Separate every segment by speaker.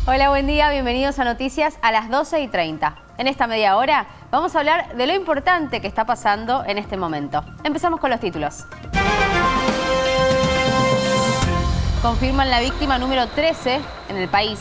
Speaker 1: Hola, buen día, bienvenidos a Noticias a las 12:30. En esta media hora vamos a hablar de lo importante que está pasando en este momento. Empezamos con los títulos. Confirman la víctima número 13 en el país.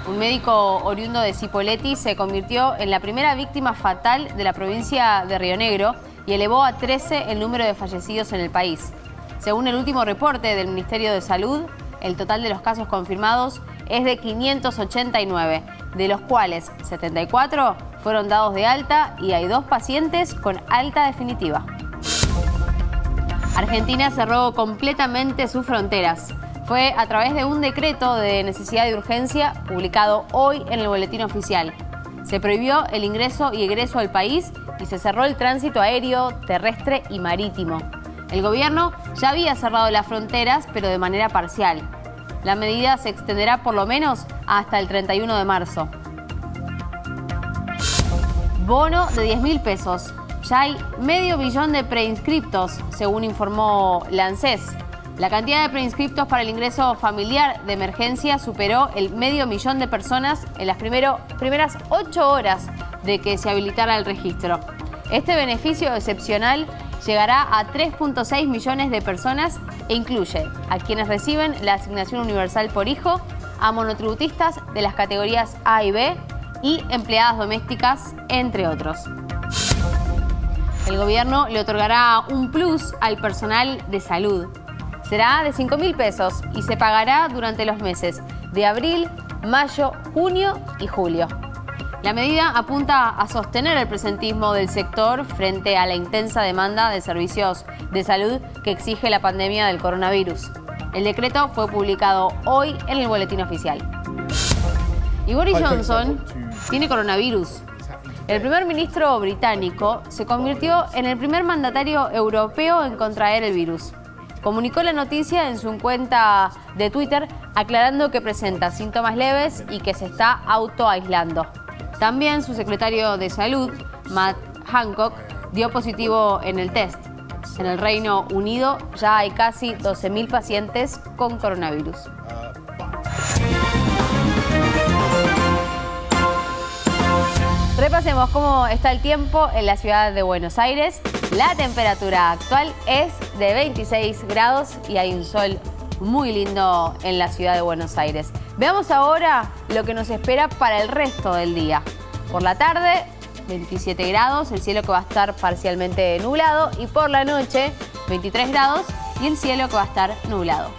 Speaker 1: Un médico oriundo de Cipolletti se convirtió en la primera víctima fatal de la provincia de Río Negro y elevó a 13 el número de fallecidos en el país. Según el último reporte del Ministerio de Salud, el total de los casos confirmados es de 589, de los cuales 74 fueron dados de alta y hay 2 pacientes con alta definitiva. Argentina cerró completamente sus fronteras. Fue a través de un decreto de necesidad de urgencia publicado hoy en el Boletín Oficial. Se prohibió el ingreso y egreso al país y se cerró el tránsito aéreo, terrestre y marítimo. El gobierno ya había cerrado las fronteras, pero de manera parcial. La medida se extenderá por lo menos hasta el 31 de marzo. Bono de 10.000 pesos. Ya hay medio billón de preinscriptos, según informó la ANSES. La cantidad de preinscriptos para el ingreso familiar de emergencia superó el 500.000 de personas en las primeras 8 horas de que se habilitara el registro. Este beneficio excepcional llegará a 3.6 millones de personas e incluye a quienes reciben la asignación universal por hijo, a monotributistas de las categorías A y B y empleadas domésticas, entre otros. El gobierno le otorgará un plus al personal de salud. Será de 5.000 pesos y se pagará durante los meses de abril, mayo, junio y julio. La medida apunta a sostener el presentismo del sector frente a la intensa demanda de servicios de salud que exige la pandemia del coronavirus. El decreto fue publicado hoy en el Boletín Oficial. Y Boris Johnson tiene coronavirus. El primer ministro británico se convirtió en el primer mandatario europeo en contraer el virus. Comunicó la noticia en su cuenta de Twitter, aclarando que presenta síntomas leves y que se está autoaislando. También su secretario de Salud, Matt Hancock, dio positivo en el test. En el Reino Unido ya hay casi 12.000 pacientes con coronavirus. Repasemos cómo está el tiempo en la ciudad de Buenos Aires. La temperatura actual es de 26 grados y hay un sol muy lindo en la ciudad de Buenos Aires. Veamos ahora lo que nos espera para el resto del día. Por la tarde, 27 grados, el cielo que va a estar parcialmente nublado, y por la noche, 23 grados y el cielo que va a estar nublado.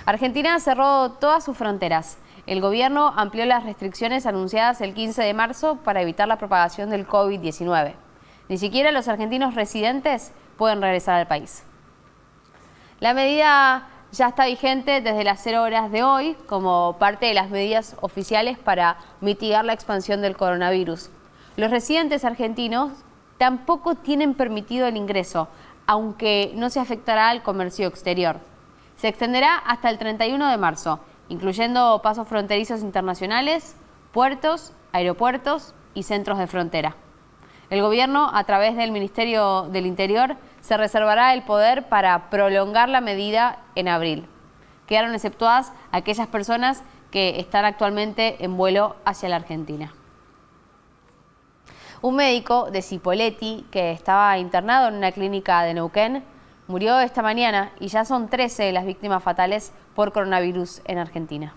Speaker 1: Argentina cerró todas sus fronteras. El gobierno amplió las restricciones anunciadas el 15 de marzo para evitar la propagación del COVID-19. Ni siquiera los argentinos residentes pueden regresar al país. La medida ya está vigente desde las 0 horas de hoy como parte de las medidas oficiales para mitigar la expansión del coronavirus. Los residentes argentinos tampoco tienen permitido el ingreso, aunque no se afectará al comercio exterior. Se extenderá hasta el 31 de marzo, incluyendo pasos fronterizos internacionales, puertos, aeropuertos y centros de frontera. El gobierno, a través del Ministerio del Interior, se reservará el poder para prolongar la medida en abril. Quedaron exceptuadas aquellas personas que están actualmente en vuelo hacia la Argentina. Un médico de Cipolletti, que estaba internado en una clínica de Neuquén, murió esta mañana y ya son 13 las víctimas fatales por coronavirus en Argentina.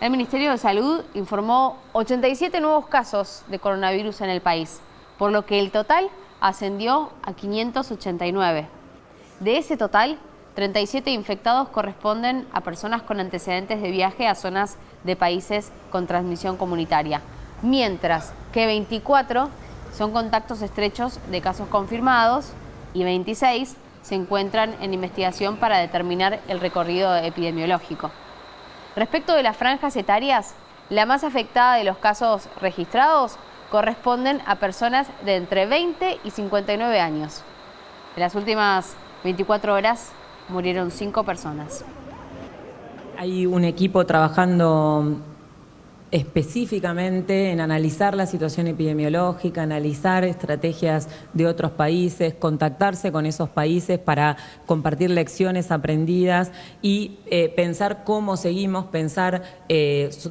Speaker 1: El Ministerio de Salud informó 87 nuevos casos de coronavirus en el país, por lo que el total ascendió a 589. De ese total, 37 infectados corresponden a personas con antecedentes de viaje a zonas de países con transmisión comunitaria, mientras que 24 son contactos estrechos de casos confirmados y 26 se encuentran en investigación para determinar el recorrido epidemiológico. Respecto de las franjas etarias, la más afectada de los casos registrados corresponden a personas de entre 20 y 59 años. En las últimas 24 horas murieron 5 personas.
Speaker 2: Hay un equipo trabajando específicamente en analizar la situación epidemiológica, analizar estrategias de otros países, contactarse con esos países para compartir lecciones aprendidas y pensar cómo seguimos, pensar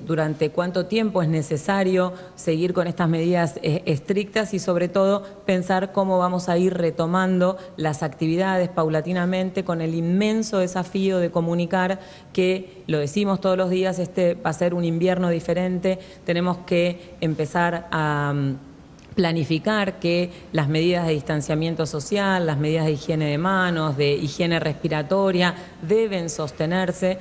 Speaker 2: durante cuánto tiempo es necesario seguir con estas medidas estrictas y sobre todo pensar cómo vamos a ir retomando las actividades paulatinamente con el inmenso desafío de comunicar que, lo decimos todos los días, este va a ser un invierno diferente, tenemos que empezar a planificar que las medidas de distanciamiento social, las medidas de higiene de manos, de higiene respiratoria, deben sostenerse.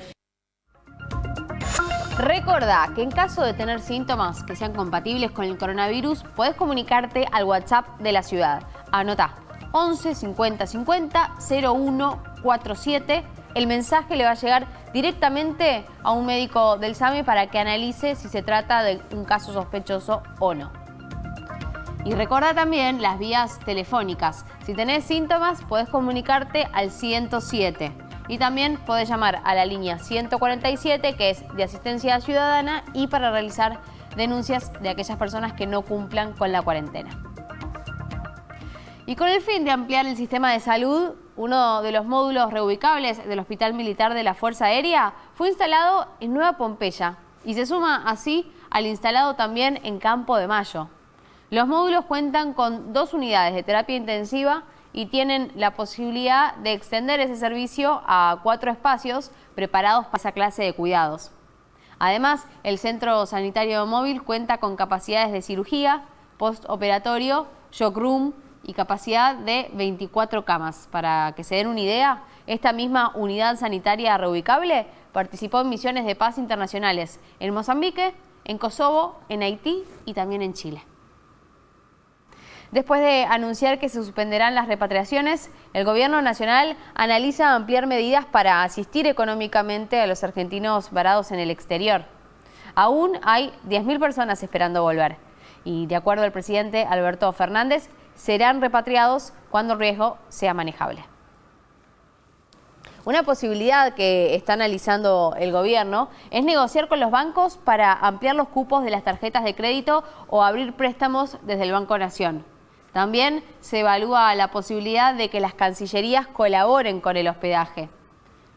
Speaker 1: Recordá que en caso de tener síntomas que sean compatibles con el coronavirus, podés comunicarte al WhatsApp de la ciudad. Anotá, 11 50 50 0147. El mensaje le va a llegar directamente a un médico del SAME para que analice si se trata de un caso sospechoso o no. Y recordá también las vías telefónicas. Si tenés síntomas, podés comunicarte al 107. Y también podés llamar a la línea 147, que es de asistencia ciudadana y para realizar denuncias de aquellas personas que no cumplan con la cuarentena. Y con el fin de ampliar el sistema de salud, uno de los módulos reubicables del Hospital Militar de la Fuerza Aérea fue instalado en Nueva Pompeya y se suma así al instalado también en Campo de Mayo. Los módulos cuentan con 2 unidades de terapia intensiva y tienen la posibilidad de extender ese servicio a 4 espacios preparados para esa clase de cuidados. Además, el centro sanitario móvil cuenta con capacidades de cirugía, postoperatorio, shock room y capacidad de 24 camas. Para que se den una idea, esta misma unidad sanitaria reubicable participó en misiones de paz internacionales en Mozambique, en Kosovo, en Haití y también en Chile. Después de anunciar que se suspenderán las repatriaciones, el Gobierno Nacional analiza ampliar medidas para asistir económicamente a los argentinos varados en el exterior. Aún hay 10.000 personas esperando volver y, de acuerdo al presidente Alberto Fernández, serán repatriados cuando el riesgo sea manejable. Una posibilidad que está analizando el gobierno es negociar con los bancos para ampliar los cupos de las tarjetas de crédito o abrir préstamos desde el Banco Nación. También se evalúa la posibilidad de que las cancillerías colaboren con el hospedaje.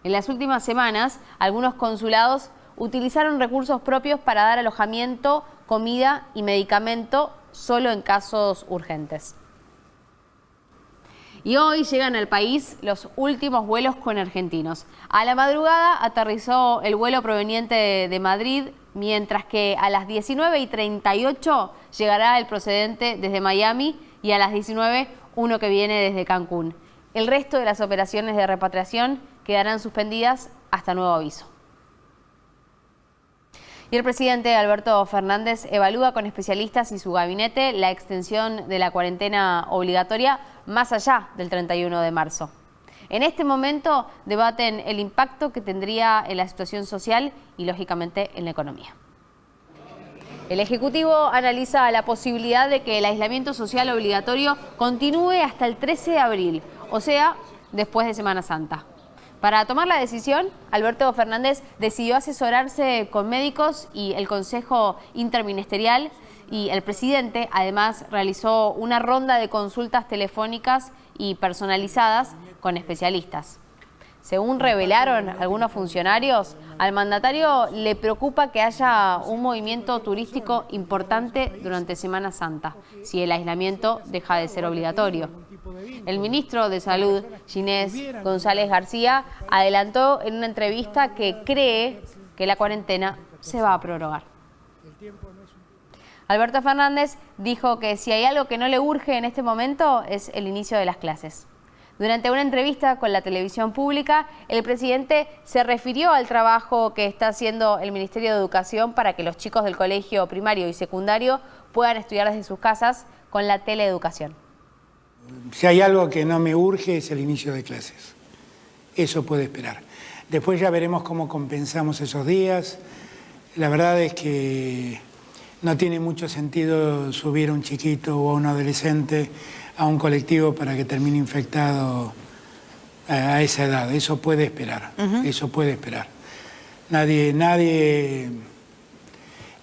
Speaker 1: En las últimas semanas, algunos consulados utilizaron recursos propios para dar alojamiento, comida y medicamento solo en casos urgentes. Y hoy llegan al país los últimos vuelos con argentinos. A la madrugada aterrizó el vuelo proveniente de Madrid, mientras que a las 19:38 llegará el procedente desde Miami y a las 19 uno que viene desde Cancún. El resto de las operaciones de repatriación quedarán suspendidas hasta nuevo aviso. Y el presidente Alberto Fernández evalúa con especialistas y su gabinete la extensión de la cuarentena obligatoria más allá del 31 de marzo. En este momento debaten el impacto que tendría en la situación social y, lógicamente, en la economía. El Ejecutivo analiza la posibilidad de que el aislamiento social obligatorio continúe hasta el 13 de abril, o sea, después de Semana Santa. Para tomar la decisión, Alberto Fernández decidió asesorarse con médicos y el Consejo Interministerial, y el presidente además realizó una ronda de consultas telefónicas y personalizadas con especialistas. Según revelaron algunos funcionarios, al mandatario le preocupa que haya un movimiento turístico importante durante Semana Santa, si el aislamiento deja de ser obligatorio. El ministro de Salud, Ginés González García, adelantó en una entrevista que cree que la cuarentena se va a prorrogar. Alberto Fernández dijo que si hay algo que no le urge en este momento es el inicio de las clases. Durante una entrevista con la televisión pública, el presidente se refirió al trabajo que está haciendo el Ministerio de Educación para que los chicos del colegio primario y secundario puedan estudiar desde sus casas con la teleeducación.
Speaker 3: Si hay algo que no me urge es el inicio de clases. Eso puede esperar. Después ya veremos cómo compensamos esos días. La verdad es que no tiene mucho sentido subir a un chiquito o a un adolescente a un colectivo para que termine infectado a esa edad. Eso puede esperar, eso puede esperar. Nadie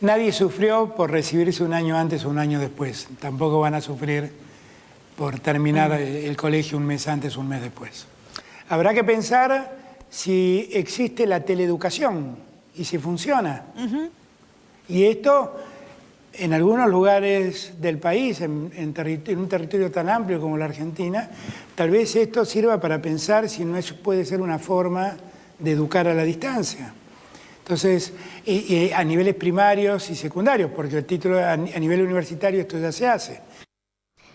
Speaker 3: Nadie sufrió por recibirse un año antes o un año después. Tampoco van a sufrir por terminar el colegio un mes antes o un mes después. Habrá que pensar si existe la teleeducación y si funciona. Y esto, en algunos lugares del país, en un territorio tan amplio como la Argentina, tal vez esto sirva para pensar si no puede ser una forma de educar a la distancia. Entonces, a niveles primarios y secundarios, porque el título a nivel universitario esto ya se hace.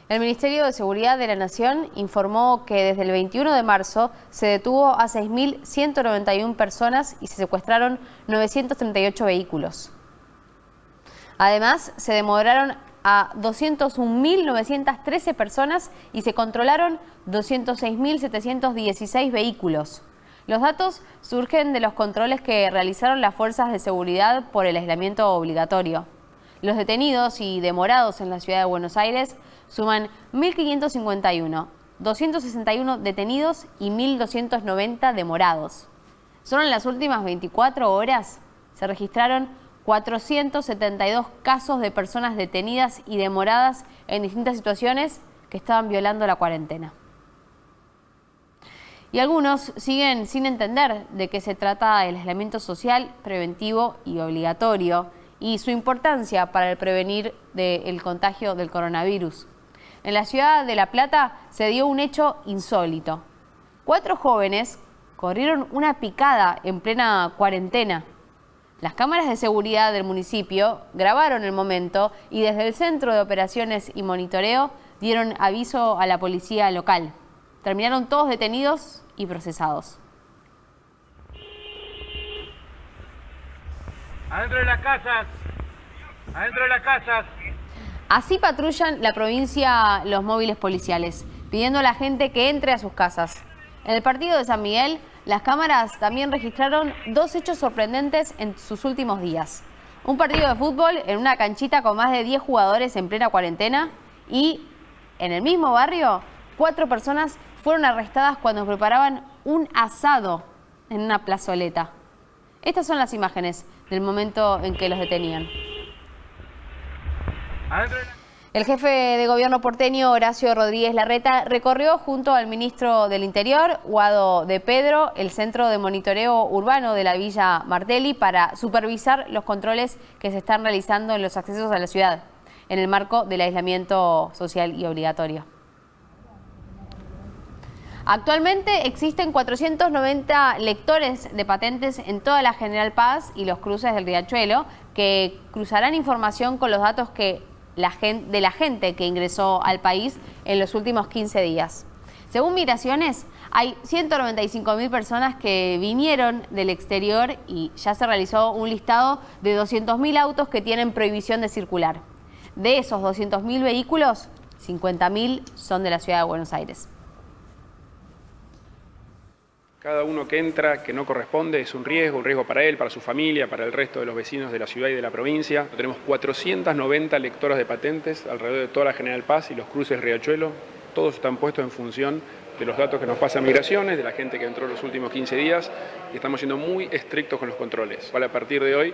Speaker 1: El Ministerio de Seguridad de la Nación informó que desde el 21 de marzo se detuvo a 6.191 personas y se secuestraron 938 vehículos. Además, se demoraron a 201.913 personas y se controlaron 206.716 vehículos. Los datos surgen de los controles que realizaron las fuerzas de seguridad por el aislamiento obligatorio. Los detenidos y demorados en la ciudad de Buenos Aires suman 1.551, 261 detenidos y 1.290 demorados. Solo en las últimas 24 horas se registraron 472 casos de personas detenidas y demoradas en distintas situaciones que estaban violando la cuarentena. Y algunos siguen sin entender de qué se trata el aislamiento social, preventivo y obligatorio y su importancia para el prevenir el contagio del coronavirus. En la ciudad de La Plata se dio un hecho insólito. 4 jóvenes corrieron una picada en plena cuarentena. Las cámaras de seguridad del municipio grabaron el momento y desde el Centro de Operaciones y Monitoreo dieron aviso a la policía local. Terminaron todos detenidos y procesados.
Speaker 4: Adentro de las casas, adentro de las casas.
Speaker 1: Así patrullan la provincia los móviles policiales, pidiendo a la gente que entre a sus casas. En el partido de San Miguel, las cámaras también registraron 2 hechos sorprendentes en sus últimos días. Un partido de fútbol en una canchita con más de 10 jugadores en plena cuarentena y, en el mismo barrio, 4 personas fueron arrestadas cuando preparaban un asado en una plazoleta. Estas son las imágenes del momento en que los detenían. El jefe de gobierno porteño, Horacio Rodríguez Larreta, recorrió junto al ministro del Interior, Guado de Pedro, el centro de monitoreo urbano de la Villa Martelli para supervisar los controles que se están realizando en los accesos a la ciudad, en el marco del aislamiento social y obligatorio. Actualmente existen 490 lectores de patentes en toda la General Paz y los cruces del Riachuelo que cruzarán información con los datos de la gente que ingresó al país en los últimos 15 días. Según Migraciones, hay 195.000 personas que vinieron del exterior y ya se realizó un listado de 200.000 autos que tienen prohibición de circular. De esos 200.000 vehículos, 50.000 son de la ciudad de Buenos Aires.
Speaker 5: Cada uno que entra que no corresponde es un riesgo para él, para su familia, para el resto de los vecinos de la ciudad y de la provincia. Tenemos 490 lectoras de patentes alrededor de toda la General Paz y los cruces Riachuelo. Todos están puestos en función de los datos que nos pasa Migraciones, de la gente que entró los últimos 15 días y estamos siendo muy estrictos con los controles. A partir de hoy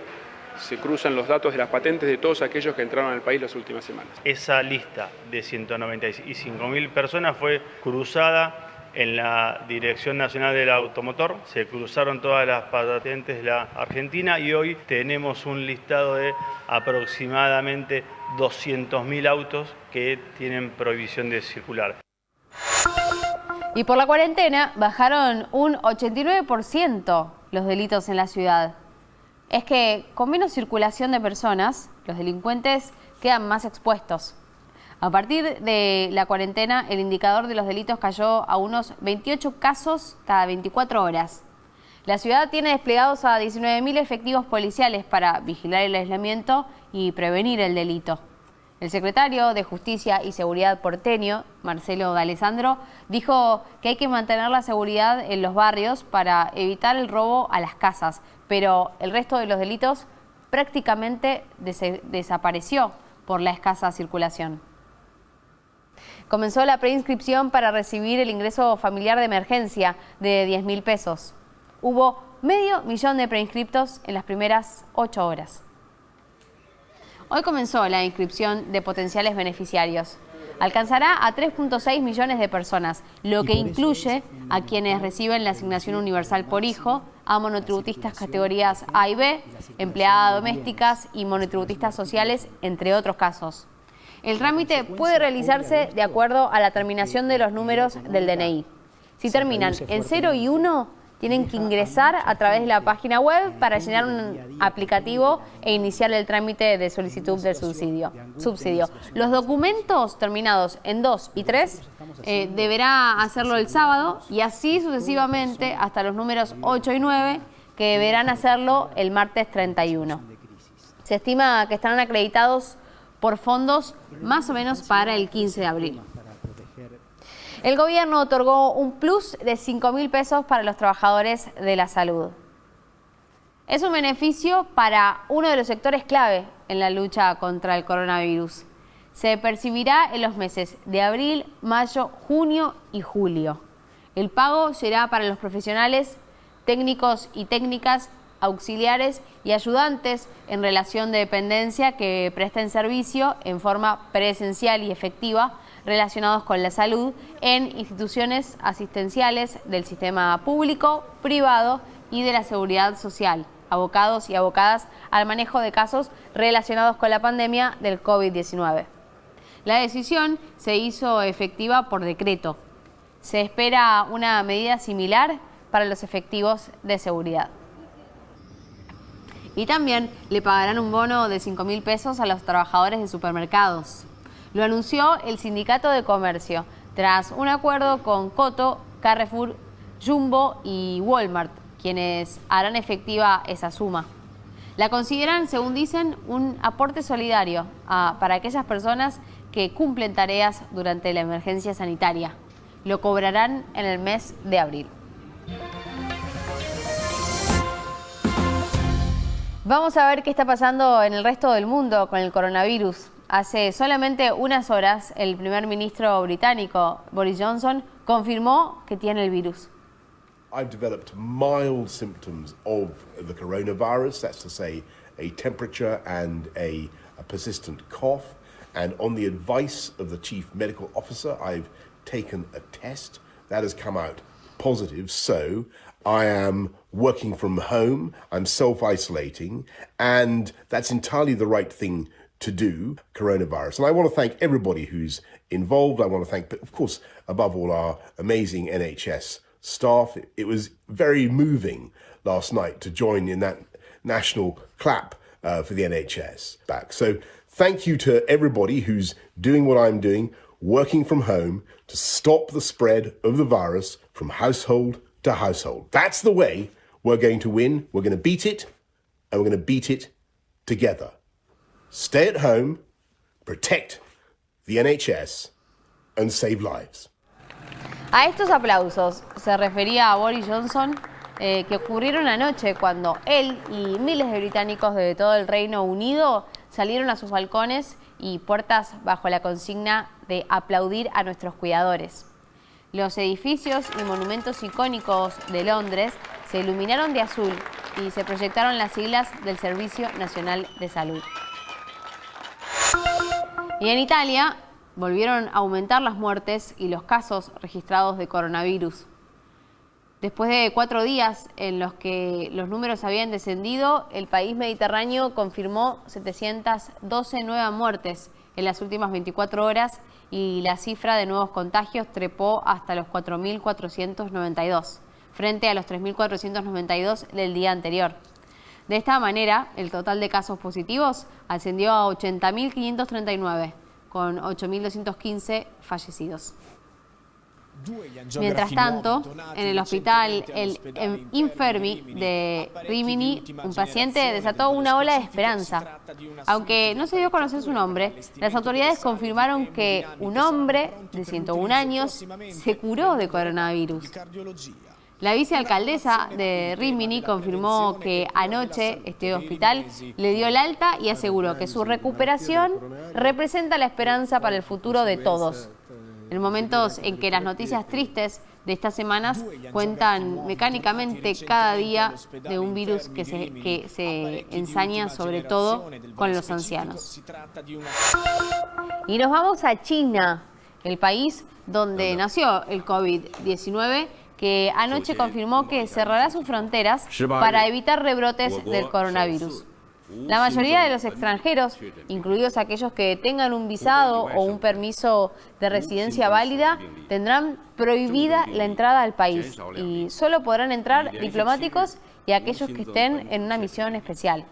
Speaker 5: se cruzan los datos de las patentes de todos aquellos que entraron al país las últimas semanas.
Speaker 6: Esa lista de 195.000 personas fue cruzada en la Dirección Nacional del Automotor, se cruzaron todas las patentes de la Argentina y hoy tenemos un listado de aproximadamente 200.000 autos que tienen prohibición de circular.
Speaker 1: Y por la cuarentena bajaron un 89% los delitos en la ciudad. Es que con menos circulación de personas, los delincuentes quedan más expuestos. A partir de la cuarentena, el indicador de los delitos cayó a unos 28 casos cada 24 horas. La ciudad tiene desplegados a 19.000 efectivos policiales para vigilar el aislamiento y prevenir el delito. El secretario de Justicia y Seguridad porteño, Marcelo D'Alessandro, dijo que hay que mantener la seguridad en los barrios para evitar el robo a las casas, pero el resto de los delitos prácticamente desapareció por la escasa circulación. Comenzó la preinscripción para recibir el ingreso familiar de emergencia de 10.000 pesos. Hubo 500.000 de preinscriptos en las primeras 8 horas. Hoy comenzó la inscripción de potenciales beneficiarios. Alcanzará a 3.6 millones de personas, lo que incluye a quienes reciben la asignación universal por hijo, a monotributistas categorías A y B, empleadas domésticas y monotributistas sociales, entre otros casos. El trámite puede realizarse de acuerdo a la terminación de los números del DNI. Si terminan en 0 y 1, tienen que ingresar a través de la página web para llenar un aplicativo e iniciar el trámite de solicitud del subsidio. Los documentos terminados en 2 y 3 deberá hacerlo el sábado y así sucesivamente hasta los números 8 y 9 que deberán hacerlo el martes 31. Se estima que estarán acreditados por fondos más o menos para el 15 de abril. El gobierno otorgó un plus de 5.000 pesos para los trabajadores de la salud. Es un beneficio para uno de los sectores clave en la lucha contra el coronavirus. Se percibirá en los meses de abril, mayo, junio y julio. El pago será para los profesionales, técnicos y técnicas, auxiliares y ayudantes en relación de dependencia que presten servicio en forma presencial y efectiva relacionados con la salud en instituciones asistenciales del sistema público, privado y de la seguridad social, abocados y abocadas al manejo de casos relacionados con la pandemia del COVID-19. La decisión se hizo efectiva por decreto. Se espera una medida similar para los efectivos de seguridad. Y también le pagarán un bono de 5.000 pesos a los trabajadores de supermercados. Lo anunció el Sindicato de Comercio, tras un acuerdo con Coto, Carrefour, Jumbo y Walmart, quienes harán efectiva esa suma. La consideran, según dicen, un aporte solidario para aquellas personas que cumplen tareas durante la emergencia sanitaria. Lo cobrarán en el mes de abril. Vamos a ver qué está pasando en el resto del mundo con el coronavirus. Hace solamente unas horas, el primer ministro británico, Boris Johnson, confirmó que tiene el virus.
Speaker 7: I've developed mild symptoms of the coronavirus, that's to say, a temperature and a persistent cough. And on the advice of the chief medical officer, I've taken a test that has come out positive. So I am working from home, I'm self-isolating, and that's entirely the right thing to do, coronavirus. And I want to thank everybody who's involved. I want to thank, of course, above all, our amazing NHS staff. It was very moving last night to join in that national clap for the NHS back. So thank you to everybody who's doing what I'm doing, working from home to stop the spread of the virus from household to household. That's the way we're going to win. We're going to beat it, and we're going to beat it together. Stay at home, protect the NHS, and save lives.
Speaker 1: A estos aplausos se refería a Boris Johnson, que ocurrieron anoche cuando él y miles de británicos de todo el Reino Unido salieron a sus balcones y puertas bajo la consigna de aplaudir a nuestros cuidadores. Los edificios y monumentos icónicos de Londres se iluminaron de azul y se proyectaron las siglas del Servicio Nacional de Salud. Y en Italia volvieron a aumentar las muertes y los casos registrados de coronavirus. Después de 4 días en los que los números habían descendido, el país mediterráneo confirmó 712 nuevas muertes en las últimas 24 horas y la cifra de nuevos contagios trepó hasta los 4.492, frente a los 3.492 del día anterior. De esta manera, el total de casos positivos ascendió a 80.539, con 8.215 fallecidos. Mientras tanto, en el hospital El Infermi de Rimini, un paciente desató una ola de esperanza. Aunque no se dio a conocer su nombre, las autoridades confirmaron que un hombre de 101 años se curó de coronavirus. La vicealcaldesa de Rimini confirmó que anoche este hospital le dio el alta y aseguró que su recuperación representa la esperanza para el futuro de todos. En momentos en que las noticias tristes de estas semanas cuentan mecánicamente cada día de un virus que se ensaña sobre todo con los ancianos. Y nos vamos a China, el país donde nació el COVID-19, que anoche confirmó que cerrará sus fronteras para evitar rebrotes del coronavirus. La mayoría de los extranjeros, incluidos aquellos que tengan un visado o un permiso de residencia válida, tendrán prohibida la entrada al país y solo podrán entrar diplomáticos y aquellos que estén en una misión especial.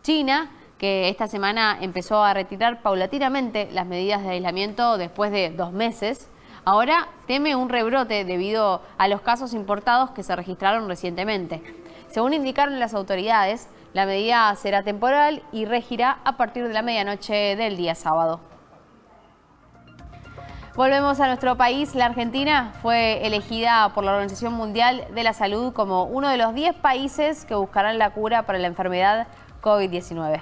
Speaker 1: China, que esta semana empezó a retirar paulatinamente las medidas de aislamiento después de 2 meses, ahora teme un rebrote debido a los casos importados que se registraron recientemente. Según indicaron las autoridades, la medida será temporal y regirá a partir de la medianoche del día sábado. Volvemos a nuestro país. La Argentina fue elegida por la Organización Mundial de la Salud como uno de los 10 países que buscarán la cura para la enfermedad COVID-19.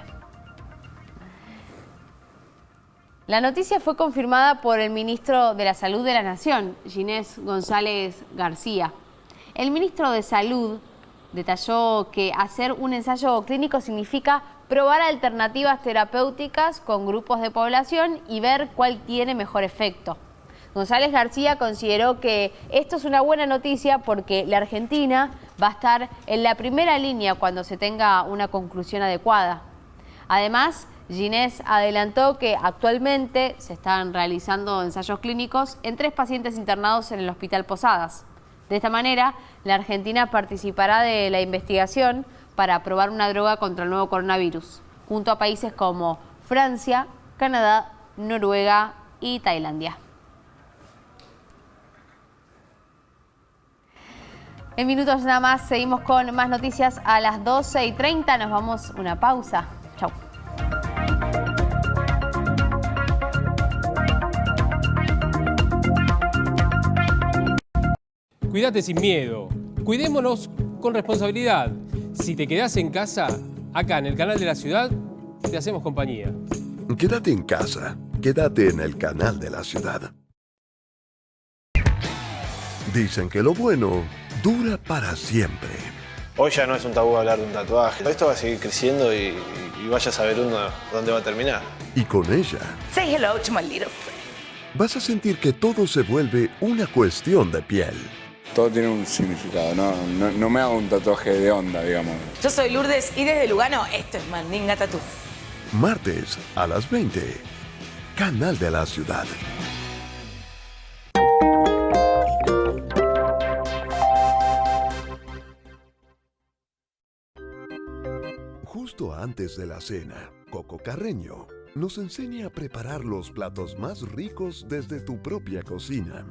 Speaker 1: La noticia fue confirmada por el ministro de la Salud de la Nación, Ginés González García. El ministro de Salud detalló que hacer un ensayo clínico significa probar alternativas terapéuticas con grupos de población y ver cuál tiene mejor efecto. González García consideró que esto es una buena noticia porque la Argentina va a estar en la primera línea cuando se tenga una conclusión adecuada. Además, Ginés adelantó que actualmente se están realizando ensayos clínicos en 3 pacientes internados en el Hospital Posadas. De esta manera, la Argentina participará de la investigación para probar una droga contra el nuevo coronavirus, junto a países como Francia, Canadá, Noruega y Tailandia. En minutos nada más seguimos con más noticias a las 12:30. Nos vamos a una pausa. Chau.
Speaker 8: Cuídate sin miedo. Cuidémonos con responsabilidad. Si te quedás en casa, acá en el Canal de la Ciudad, te hacemos compañía.
Speaker 9: Quédate en casa. Quédate en el Canal de la Ciudad. Dicen que lo bueno dura para siempre.
Speaker 10: Hoy ya no es un tabú hablar de un tatuaje. Esto va a seguir creciendo y vaya a saber uno dónde va a terminar.
Speaker 9: Y con ella
Speaker 11: Say hello to my little friend.
Speaker 9: vas a sentir que todo se vuelve una cuestión de piel.
Speaker 12: Todo tiene un significado, no me hago un tatuaje de onda, digamos.
Speaker 11: Yo soy Lourdes y desde Lugano esto es Mandinga Tattoo.
Speaker 9: Martes a las 20. Canal de la Ciudad. Justo antes de la cena, Coco Carreño nos enseña a preparar los platos más ricos desde tu propia cocina.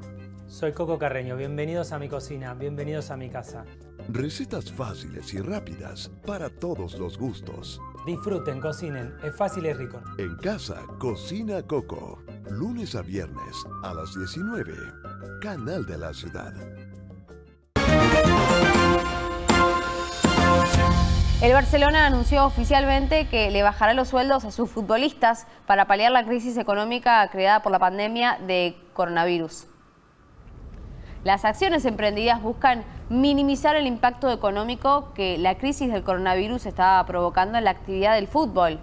Speaker 13: Soy Coco Carreño, bienvenidos a mi cocina, bienvenidos a mi casa.
Speaker 9: Recetas fáciles y rápidas para todos los gustos.
Speaker 13: Disfruten, cocinen, es fácil y rico.
Speaker 9: En casa, Cocina Coco. Lunes a viernes a las 19. Canal de la Ciudad.
Speaker 1: El Barcelona anunció oficialmente que le bajará los sueldos a sus futbolistas para paliar la crisis económica creada por la pandemia de coronavirus. Las acciones emprendidas buscan minimizar el impacto económico que la crisis del coronavirus está provocando en la actividad del fútbol,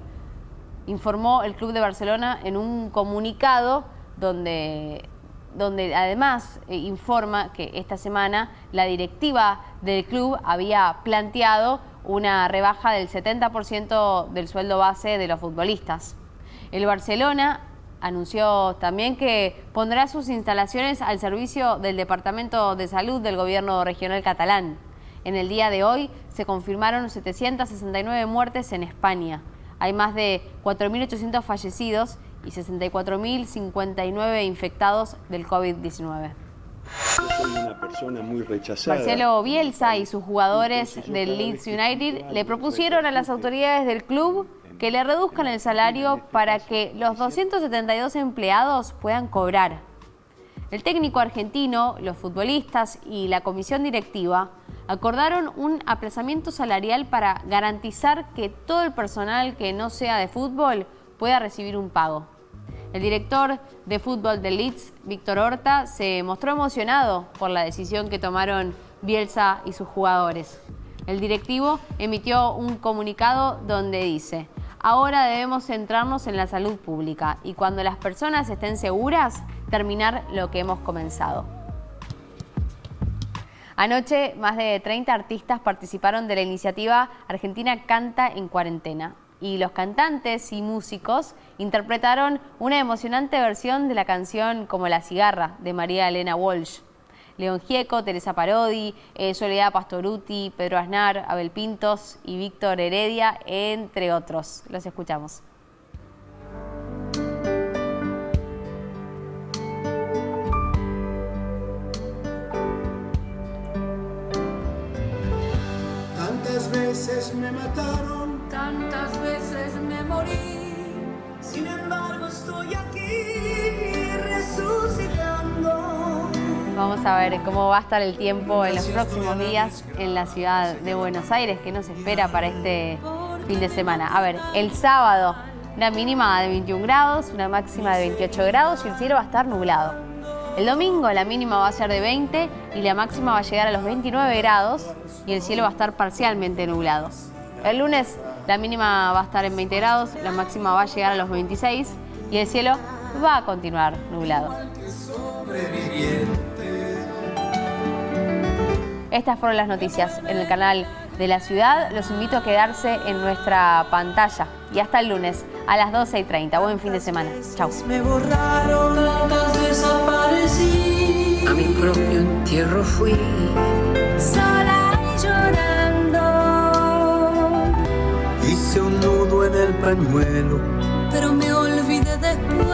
Speaker 1: informó el Club de Barcelona en un comunicado donde además informa que esta semana la directiva del club había planteado una rebaja del 70% del sueldo base de los futbolistas. El Barcelona anunció también que pondrá sus instalaciones al servicio del Departamento de Salud del Gobierno regional catalán. En el día de hoy se confirmaron 769 muertes en España. Hay más de 4.800 fallecidos y 64.059 infectados del COVID-19.
Speaker 14: Soy una persona muy rechazada.
Speaker 1: Marcelo Bielsa y sus jugadores del Leeds United le propusieron a las autoridades del club que le reduzcan el salario para que los 272 empleados puedan cobrar. El técnico argentino, los futbolistas y la comisión directiva acordaron un aplazamiento salarial para garantizar que todo el personal que no sea de fútbol pueda recibir un pago. El director de fútbol del Leeds, Víctor Horta, se mostró emocionado por la decisión que tomaron Bielsa y sus jugadores. El directivo emitió un comunicado donde dice: ahora debemos centrarnos en la salud pública y cuando las personas estén seguras, terminar lo que hemos comenzado. Anoche, más de 30 artistas participaron de la iniciativa Argentina Canta en Cuarentena. Y los cantantes y músicos interpretaron una emocionante versión de la canción Como la cigarra, de María Elena Walsh. León Gieco, Teresa Parodi, Soledad Pastorutti, Pedro Aznar, Abel Pintos y Víctor Heredia, entre otros. Los escuchamos.
Speaker 15: Tantas veces me mataron, tantas veces me morí, sin embargo estoy aquí resucitando.
Speaker 1: Vamos a ver cómo va a estar el tiempo en los próximos días en la ciudad de Buenos Aires, que nos espera para este fin de semana. A ver, el sábado, una mínima de 21 grados, una máxima de 28 grados y el cielo va a estar nublado. El domingo la mínima va a ser de 20 y la máxima va a llegar a los 29 grados y el cielo va a estar parcialmente nublado. El lunes la mínima va a estar en 20 grados, la máxima va a llegar a los 26 y el cielo va a continuar nublado. Estas fueron las noticias en el canal de la ciudad. Los invito a quedarse en nuestra pantalla. Y hasta el lunes a las 12:30. Buen fin de semana. Chau.
Speaker 15: Me borraron, desaparecí.
Speaker 16: A mi propio entierro fui.
Speaker 15: Sola y llorando.
Speaker 16: Hice un nudo en el pañuelo.
Speaker 15: Pero me olvidé después.